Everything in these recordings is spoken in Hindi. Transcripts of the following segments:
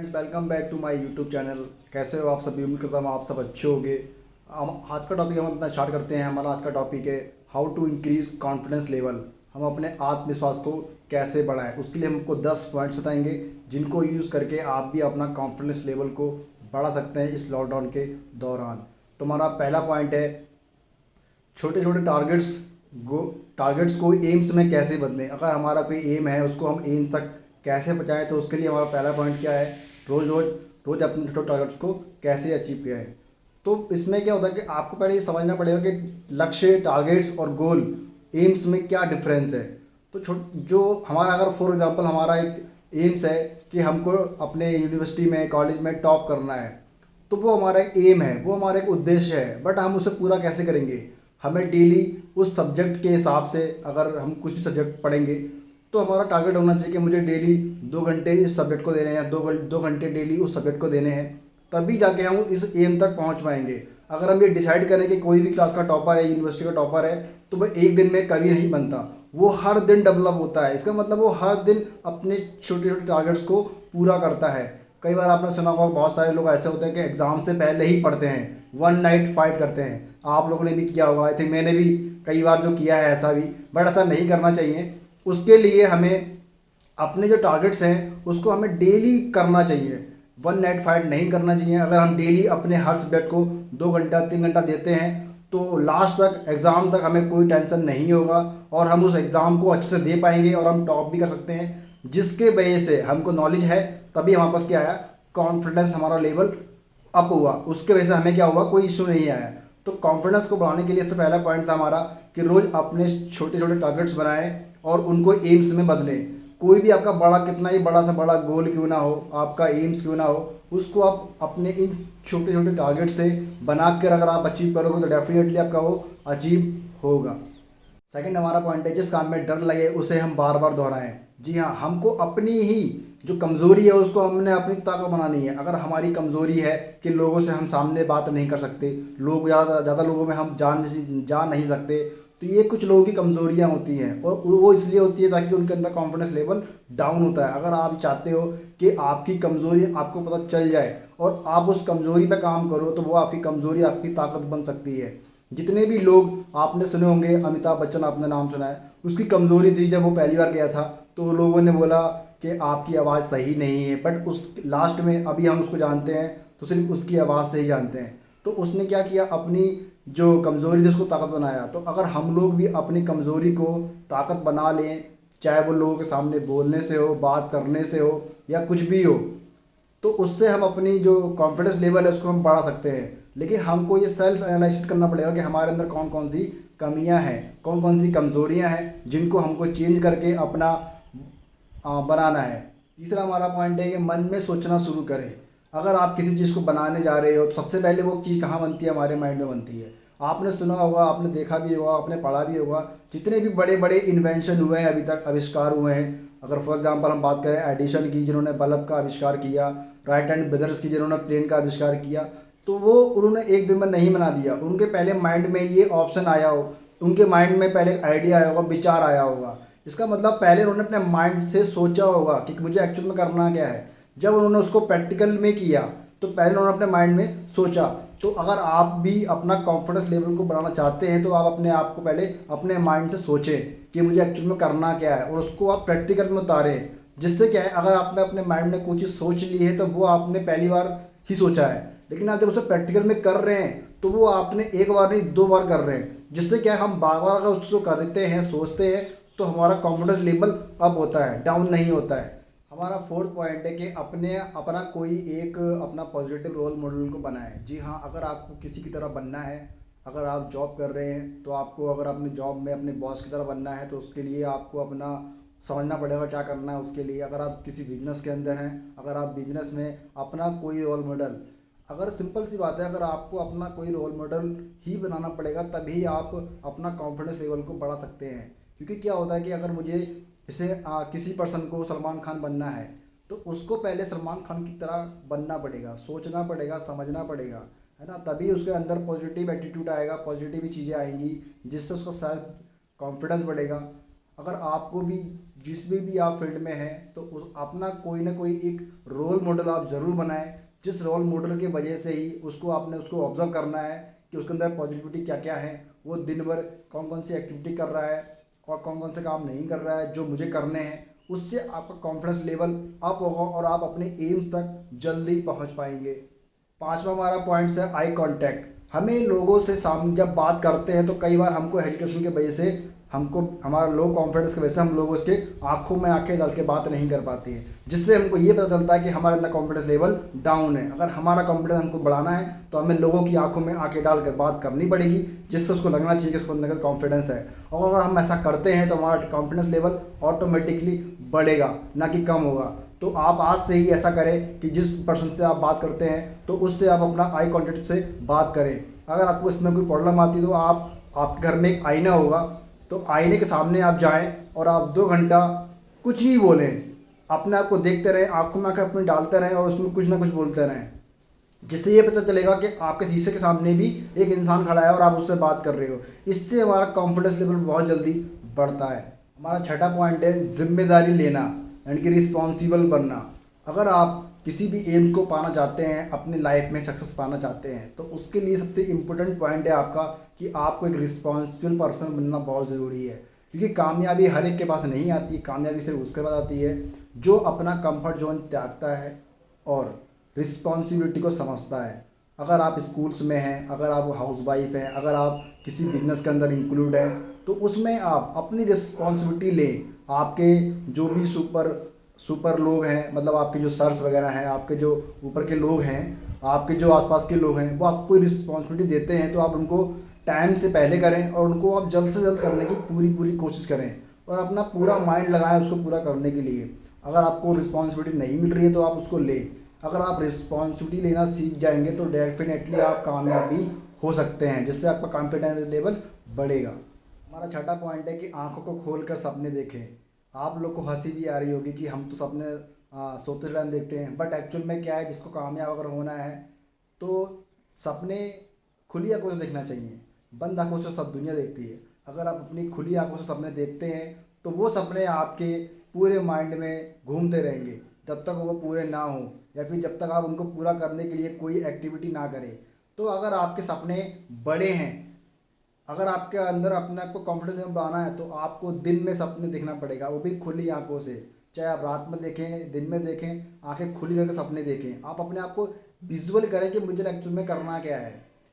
Friends, welcome back to my YouTube channel. कैसे हो आप सभी? उम्मीद करता हूँ आप सब अच्छे होंगे। आज का टॉपिक हम अपना स्टार्ट करते हैं। हमारा आज का टॉपिक है how to increase confidence level. हम अपने आत्मविश्वास को कैसे बढ़ाएं, उसके लिए हमको 10 पॉइंट्स बताएंगे जिनको यूज़ करके आप भी अपना कॉन्फिडेंस लेवल को बढ़ा सकते हैं इस लॉकडाउन के दौरान। तो हमारा पहला पॉइंट है छोटे छोटे टारगेट्स को एम्स में कैसे बदलें। अगर हमारा कोई एम है उसको हम एम्स तक कैसे पहुँचाएं, तो उसके लिए हमारा पहला पॉइंट क्या है, रोज़ रोज़ रोज़ अपने छोटे टारगेट्स को कैसे अचीव किया है। तो इसमें क्या होता है कि आपको पहले ये समझना पड़ेगा कि लक्ष्य, टारगेट्स और गोल, एम्स में क्या डिफरेंस है। तो जो हमारा, अगर फॉर एग्जांपल हमारा एक एम्स है कि हमको अपने यूनिवर्सिटी में, कॉलेज में टॉप करना है, तो वो हमारा एक एम है, वो हमारा एक उद्देश्य है। बट हम उसे पूरा कैसे करेंगे? हमें डेली उस सब्जेक्ट के हिसाब से, अगर हम कुछ भी सब्जेक्ट पढ़ेंगे तो हमारा टारगेट होना चाहिए कि मुझे डेली 2 घंटे इस सब्जेक्ट को देने हैं, दो घंटे डेली उस सब्जेक्ट को देने हैं। तभी जाके हम इस एम तक पहुंच पाएंगे। अगर हम ये डिसाइड करें कि कोई भी क्लास का टॉपर है, यूनिवर्सिटी का टॉपर है, तो वह एक दिन में कभी नहीं बनता, वो हर दिन डेवलप होता है। इसका मतलब वो हर दिन अपने छोटे छोटे टारगेट्स को पूरा करता है। कई बार आपने सुना होगा, बहुत सारे लोग ऐसे होते हैं कि एग्ज़ाम से पहले ही पढ़ते हैं, वन नाइट फाइट करते हैं। आप लोगों ने भी किया होगा, आई थिंक मैंने भी कई बार जो किया है ऐसा भी। बट ऐसा नहीं करना चाहिए। उसके लिए हमें अपने जो टारगेट्स हैं उसको हमें डेली करना चाहिए, वन नाइट फाइट नहीं करना चाहिए। अगर हम डेली अपने हर सब्जेक्ट को 2 घंटा 3 घंटा देते हैं तो लास्ट तक, एग्ज़ाम तक हमें कोई टेंशन नहीं होगा और हम उस एग्ज़ाम को अच्छे से दे पाएंगे और हम टॉप भी कर सकते हैं। जिसके वजह से हमको नॉलेज है, तभी हमारे पास क्या आया, कॉन्फिडेंस हमारा लेवल अप हुआ। उसके वजह से हमें क्या हुआ, कोई इशू नहीं आया। तो कॉन्फिडेंस को बढ़ाने के लिए सबसे पहला पॉइंट था हमारा कि रोज़ अपने छोटे छोटे टारगेट्स बनाएं और उनको एम्स में बदलें। कोई भी आपका बड़ा, कितना ही बड़ा सा बड़ा गोल क्यों ना हो, आपका एम्स क्यों ना हो, उसको आप अपने इन छोटे छोटे टारगेट से बना कर अगर आप अचीव करोगे तो डेफिनेटली आपका वो अचीव होगा। सेकंड हमारा पॉइंट है, जिस काम में डर लगे उसे हम बार बार दोहराएं। जी हाँ, हमको अपनी ही जो कमज़ोरी है उसको हमने अपनी ताकत बनानी है। अगर हमारी कमज़ोरी है कि लोगों से हम सामने बात नहीं कर सकते, लोग ज़्यादा ज़्यादा लोगों में हम जा नहीं सकते, तो ये कुछ लोगों की कमज़ोरियाँ होती हैं और वो इसलिए होती है ताकि उनके अंदर कॉन्फिडेंस लेवल डाउन होता है। अगर आप चाहते हो कि आपकी कमज़ोरी आपको पता चल जाए और आप उस कमज़ोरी पे काम करो, तो वो आपकी कमज़ोरी आपकी ताकत बन सकती है। जितने भी लोग आपने सुने होंगे, अमिताभ बच्चन आपने नाम सुना है, उसकी कमज़ोरी थी जब वो पहली बार गया था तो लोगों ने बोला कि आपकी आवाज़ सही नहीं है। बट उस लास्ट में अभी हम उसको जानते हैं तो सिर्फ उसकी आवाज़ से ही जानते हैं। तो उसने क्या किया, अपनी जो कमज़ोरी थी उसको ताकत बनाया। तो अगर हम लोग भी अपनी कमज़ोरी को ताकत बना लें, चाहे वो लोगों के सामने बोलने से हो, बात करने से हो, या कुछ भी हो, तो उससे हम अपनी जो कॉन्फिडेंस लेवल है उसको हम बढ़ा सकते हैं। लेकिन हमको ये सेल्फ एनालिसिस करना पड़ेगा कि हमारे अंदर कौन कौन सी कमियां हैं, कौन कौन सी कमज़ोरियां हैं, जिनको हमको चेंज करके अपना बनाना है। तीसरा हमारा पॉइंट है कि मन में सोचना शुरू करें। अगर आप किसी चीज़ को बनाने जा रहे हो तो सबसे पहले वो चीज़ कहाँ बनती है, हमारे माइंड में बनती है। आपने सुना होगा, आपने देखा भी होगा, आपने पढ़ा भी होगा, जितने भी बड़े बड़े इन्वेंशन हुए हैं अभी तक, आविष्कार हुए हैं। अगर फॉर एग्जांपल हम बात करें एडिशन की, जिन्होंने बल्ब का आविष्कार किया, राइट हैंड ब्रदर्स की, जिन्होंने प्लेन का आविष्कार किया, तो वो उन्होंने एक दिन में नहीं बना दिया। उनके पहले माइंड में ये ऑप्शन आया हो, उनके माइंड में पहले आइडिया आया होगा, विचार आया होगा। इसका मतलब पहले उन्होंने अपने माइंड से सोचा होगा कि मुझे एक्चुअल में करना क्या है। जब उन्होंने उसको प्रैक्टिकल में किया तो पहले उन्होंने अपने माइंड में सोचा। तो अगर आप भी अपना कॉन्फिडेंस लेवल को बढ़ाना चाहते हैं तो आप अपने आप को पहले अपने माइंड से सोचें कि मुझे एक्चुअल में करना क्या है, और उसको आप प्रैक्टिकल में उतारें। जिससे क्या है, अगर आपने अपने माइंड में कोई चीज़ सोच ली है तो वो आपने पहली बार ही सोचा है, लेकिन आप जब उसे प्रैक्टिकल में कर रहे हैं तो वो आपने एक बार नहीं 2 बार कर रहे हैं। जिससे क्या है, हम बार बार अगर उसको करते हैं, सोचते हैं, तो हमारा कॉन्फिडेंस लेवल अप होता है, डाउन नहीं होता है। हमारा फोर्थ पॉइंट है कि अपना कोई एक अपना पॉजिटिव रोल मॉडल को बनाएं। जी हाँ, अगर आपको किसी की तरह बनना है, अगर आप जॉब कर रहे हैं तो आपको, अगर अपने जॉब में अपने बॉस की तरह बनना है तो उसके लिए आपको अपना समझना पड़ेगा क्या करना है उसके लिए। अगर आप किसी बिजनेस के अंदर हैं, अगर आप बिजनेस में अपना कोई रोल मॉडल, अगर सिंपल सी बात है, अगर आपको अपना कोई रोल मॉडल ही बनाना पड़ेगा तभी आप अपना कॉन्फिडेंस लेवल को बढ़ा सकते हैं। क्योंकि क्या होता है कि अगर मुझे किसी पर्सन को सलमान खान बनना है तो उसको पहले सलमान खान की तरह बनना पड़ेगा, सोचना पड़ेगा, समझना पड़ेगा, है ना। तभी उसके अंदर पॉजिटिव एटीट्यूड आएगा, पॉजिटिव चीज़ें आएंगी, जिससे उसका सेल्फ कॉन्फिडेंस बढ़ेगा। अगर आपको भी जिस भी आप फील्ड में हैं तो उस अपना कोई ना कोई एक रोल मॉडल आप ज़रूर बनाएं, जिस रोल मॉडल की वजह से ही आपने उसको ऑब्जर्व करना है कि उसके अंदर पॉजिटिविटी क्या क्या है, वो दिन भर कौन कौन सी एक्टिविटी कर रहा है और कौन कौन से काम नहीं कर रहा है जो मुझे करने हैं। उससे आपका कॉन्फिडेंस लेवल अप होगा और आप अपने एम्स तक जल्दी पहुंच पाएंगे। पांचवा हमारा पॉइंट्स है आई कांटेक्ट। हमें लोगों से सामने जब बात करते हैं तो कई बार हमको हेजिटेशन की वजह से, हमको हमारा लो कॉन्फिडेंस की वजह से हम लोग उसके आंखों में आंखें डाल के बात नहीं कर पाते हैं, जिससे हमको ये पता चलता है कि हमारे अंदर कॉन्फिडेंस लेवल डाउन है। अगर हमारा कॉन्फिडेंस हमको बढ़ाना है तो हमें लोगों की आंखों में आंखें डाल कर बात करनी पड़ेगी, जिससे उसको लगना चाहिए कि उसको अंदर कॉन्फिडेंस है। और अगर हम ऐसा करते हैं तो हमारा कॉन्फिडेंस लेवल ऑटोमेटिकली बढ़ेगा, ना कि कम होगा। तो आप आज से ही ऐसा करें कि जिस पर्सन से आप बात करते हैं तो उससे आप अपना आई कांटेक्ट से बात करें। अगर आपको इसमें कोई प्रॉब्लम आती है तो आपके घर में एक आईना होगा, तो आईने के सामने आप जाएं और आप 2 घंटा कुछ भी बोलें, अपने आप को देखते रहें, आंखों में आंखें अपनी डालते रहें और उसमें कुछ ना कुछ बोलते रहें, जिससे ये पता चलेगा कि आपके शीशे के सामने भी एक इंसान खड़ा है और आप उससे बात कर रहे हो। इससे हमारा कॉन्फिडेंस लेवल बहुत जल्दी बढ़ता है। हमारा छठा पॉइंट है जिम्मेदारी लेना, यानी कि रिस्पॉन्सिबल बनना। अगर आप किसी भी एम को पाना चाहते हैं, अपनी लाइफ में सक्सेस पाना चाहते हैं, तो उसके लिए सबसे इम्पोर्टेंट पॉइंट है आपका कि आपको एक रिस्पॉन्सिबल पर्सन बनना बहुत ज़रूरी है। क्योंकि कामयाबी हर एक के पास नहीं आती, कामयाबी सिर्फ उसके पास आती है जो अपना कंफर्ट जोन त्यागता है और रिस्पॉन्सिबिलिटी को समझता है। अगर आप स्कूल्स में हैं, अगर आप हाउस वाइफ हैं, अगर आप किसी बिजनेस के अंदर इंक्लूड हैं, तो उसमें आप अपनी रिस्पॉन्सिबिलिटी लें। आपके जो भी सुपर सुपर लोग हैं, मतलब आपके जो सर्स वगैरह हैं, आपके जो ऊपर के लोग हैं, आपके जो आसपास के लोग हैं, वो आपको रिस्पॉन्सिबिलिटी देते हैं तो आप उनको टाइम से पहले करें और उनको आप जल्द से जल्द करने की पूरी पूरी कोशिश करें और अपना पूरा माइंड लगाएं उसको पूरा करने के लिए। अगर आपको रिस्पॉन्सिबिलिटी नहीं मिल रही है तो आप उसको लें। अगर आप रिस्पॉन्सिबिलिटी लेना सीख जाएंगे तो डेफिनेटली आप कामयाब भी हो सकते हैं, जिससे आपका कॉन्फिडेंस लेवल बढ़ेगा। हमारा छठा पॉइंट है कि आंखों को खोल कर सपने देखें। आप लोग को हंसी भी आ रही होगी कि हम तो सपने सोते टाइम देखते हैं, बट एक्चुअल में क्या है, जिसको कामयाब अगर होना है तो सपने खुली आंखों से देखना चाहिए। बंद आंखों से सब दुनिया देखती है। अगर आप अपनी खुली आंखों से सपने देखते हैं तो वो सपने आपके पूरे माइंड में घूमते रहेंगे जब तक वो पूरे ना हो, या फिर जब तक आप उनको पूरा करने के लिए कोई एक्टिविटी ना करें। तो अगर आपके सपने बड़े हैं, अगर आपके अंदर अपने आप को कॉन्फिडेंस लेवल बढ़ाना है तो आपको दिन में सपने देखना पड़ेगा, वो भी खुली आंखों से। चाहे आप रात में देखें, दिन में देखें, आंखें खुली करके सपने देखें। आप अपने आप को विजुअल करें कि मुझे एक्चुअल में करना क्या है,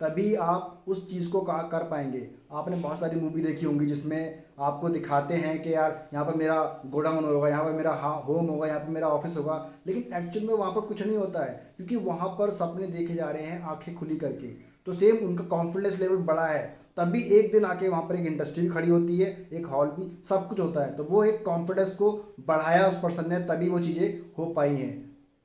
तभी आप उस चीज़ को कर पाएंगे। आपने बहुत सारी मूवी देखी होंगी जिसमें आपको दिखाते हैं कि यार यहाँ पर मेरा गोडाउन होगा, यहाँ पर मेरा होम होगा, यहाँ पर मेरा ऑफिस होगा, लेकिन एक्चुअल में वहाँ पर कुछ नहीं होता है, क्योंकि वहाँ पर सपने देखे जा रहे हैं आंखें खुली करके। तो सेम उनका कॉन्फिडेंस लेवल बढ़ा है, तभी एक दिन आके वहाँ पर एक इंडस्ट्री भी खड़ी होती है, एक हॉल भी, सब कुछ होता है। तो वो एक कॉन्फिडेंस को बढ़ाया उस पर्सन ने, तभी वो चीज़ें हो पाई हैं।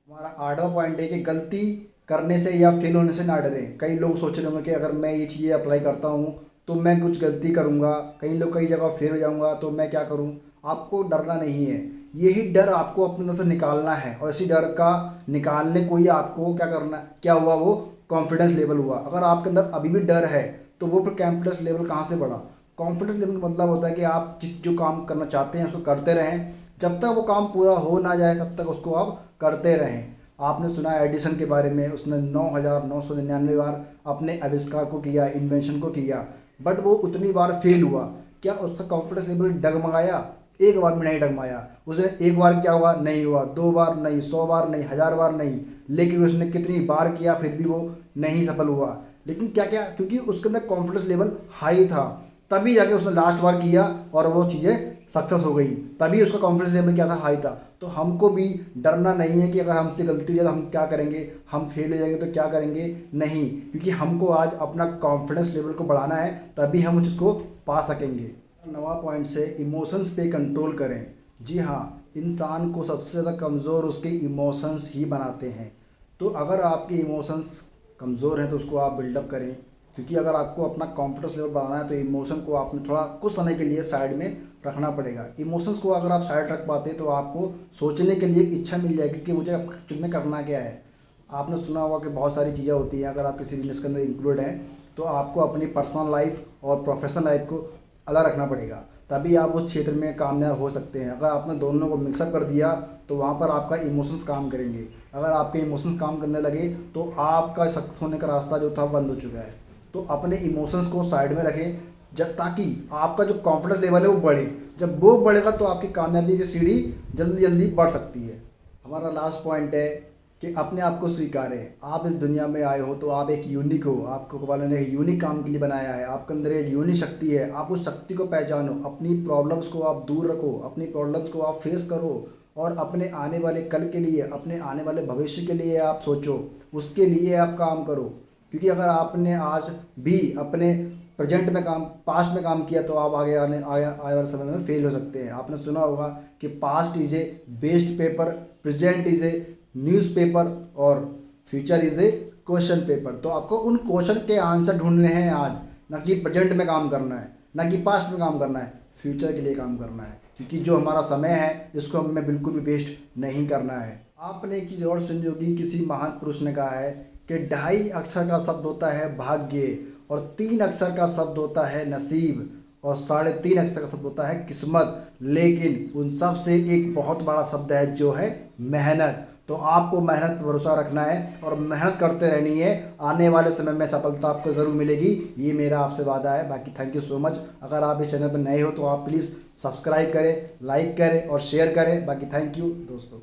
हमारा आठवां पॉइंट है कि गलती करने से या फेल होने से ना डरें। कई लोग सोच रहे होंगे कि अगर मैं ये चीज़ें अप्लाई करता हूँ तो मैं कुछ गलती करूँगा, कई लोग कई जगह फेल हो जाऊँगा तो मैं क्या करूँ। आपको डरना नहीं है, यही डर आपको अपने अंदर से निकालना है, और इसी डर का निकालने को ही आपको क्या करना, क्या हुआ, वो कॉन्फिडेंस लेवल हुआ। अगर आपके अंदर अभी भी डर है तो वो फिर कॉन्फिडेंस लेवल कहाँ से बढ़ा। कॉन्फिडेंस लेवल का मतलब होता है कि आप जो काम करना चाहते हैं उसको करते रहें, जब तक वो काम पूरा हो ना जाए तब तक उसको आप करते रहें। आपने सुना है एडिसन के बारे में, उसने 9,999 बार अपने आविष्कार को किया, इन्वेंशन को किया, बट वो उतनी बार फेल हुआ। क्या उसका कॉन्फिडेंस लेवल डगमगाया? एक बार में नहीं डगमगाया। उसने एक बार क्या हुआ, नहीं हुआ, 2 बार नहीं, 100 बार नहीं, 1000 बार नहीं, लेकिन उसने कितनी बार किया फिर भी वो नहीं सफल हुआ। लेकिन क्या क्या, क्योंकि उसके अंदर कॉन्फिडेंस लेवल हाई था, तभी जाके उसने लास्ट बार किया और वो चीज़ें सक्सेस हो गई, तभी उसका कॉन्फिडेंस लेवल क्या था, हाई था। तो हमको भी डरना नहीं है कि अगर हमसे गलती हो जाए तो हम क्या करेंगे, हम फेल हो जाएंगे तो क्या करेंगे, नहीं, क्योंकि हमको आज अपना कॉन्फिडेंस लेवल को बढ़ाना है, तभी हम उस चीज़ को पा सकेंगे। नवा पॉइंट से इमोशंस पे कंट्रोल करें। जी हाँ, इंसान को सबसे ज़्यादा कमज़ोर उसके इमोशंस ही बनाते हैं। तो अगर आपके इमोशंस कमज़ोर हैं तो उसको आप बिल्डअप करें, क्योंकि अगर आपको अपना कॉन्फिडेंस लेवल बढ़ाना है तो इमोशन को आपने थोड़ा कुछ समय के लिए साइड में रखना पड़ेगा। इमोशंस को अगर आप साइड रख पाते तो आपको सोचने के लिए एक इच्छा मिल जाएगी कि मुझे एक्चुअल में करना क्या है। आपने सुना होगा कि बहुत सारी चीज़ें होती हैं, अगर आप किसी बिजनेस के अंदर इंक्लूड हैं तो आपको अपनी पर्सनल लाइफ और प्रोफेशनल लाइफ को अलग रखना पड़ेगा, तभी आप उस क्षेत्र में कामयाब हो सकते हैं। अगर आपने दोनों को मिक्सअप कर दिया तो वहाँ पर आपका इमोशंस काम करेंगे। अगर आपके इमोशंस काम करने लगे तो आपका सक्सेस होने का रास्ता जो था बंद हो चुका है। तो अपने इमोशंस को साइड में रखें, जब ताकि आपका जो कॉन्फिडेंस लेवल है वो बढ़े। जब वो बढ़ेगा तो आपकी कामयाबी की सीढ़ी जल्दी जल्दी बढ़ सकती है। हमारा लास्ट पॉइंट है कि अपने आप को स्वीकारें। आप इस दुनिया में आए हो तो आप एक यूनिक हो। आपको वाले ने एक यूनिक काम के लिए बनाया है। आपके अंदर एक यूनिक शक्ति है। आप उस शक्ति को पहचानो, अपनी प्रॉब्लम्स को आप दूर रखो, अपनी प्रॉब्लम्स को आप फेस करो और अपने आने वाले कल के लिए, अपने आने वाले भविष्य के लिए आप सोचो, उसके लिए आप काम करो। क्योंकि अगर आपने आज भी अपने प्रेजेंट में काम, पास्ट में काम किया तो आप आने वाले समय में फेल हो सकते हैं। आपने सुना होगा कि past is a best paper, present is a newspaper और future is a question paper. तो आपको उन क्वेश्चन के आंसर ढूंढने हैं आज, ना कि प्रेजेंट में काम करना है, ना कि पास्ट में काम करना है, फ्यूचर के लिए काम करना है। क्योंकि जो हमारा समय है इसको हमें बिल्कुल भी वेस्ट नहीं करना है। आपने एक चीज़ और सुनी होगी, किसी महान पुरुष ने कहा है कि 2.5 अक्षर का शब्द होता है भाग्य और 3 अक्षर का शब्द होता है नसीब और 3.5 अक्षर का शब्द होता है किस्मत। लेकिन उन सब से एक बहुत बड़ा शब्द है जो है मेहनत। तो आपको मेहनत पर भरोसा रखना है और मेहनत करते रहनी है। आने वाले समय में सफलता आपको ज़रूर मिलेगी, ये मेरा आपसे वादा है। बाकी थैंक यू सो मच। अगर आप इस चैनल पर नए हो तो आप प्लीज़ सब्सक्राइब करें, लाइक करें और शेयर करें। बाकी थैंक यू दोस्तों।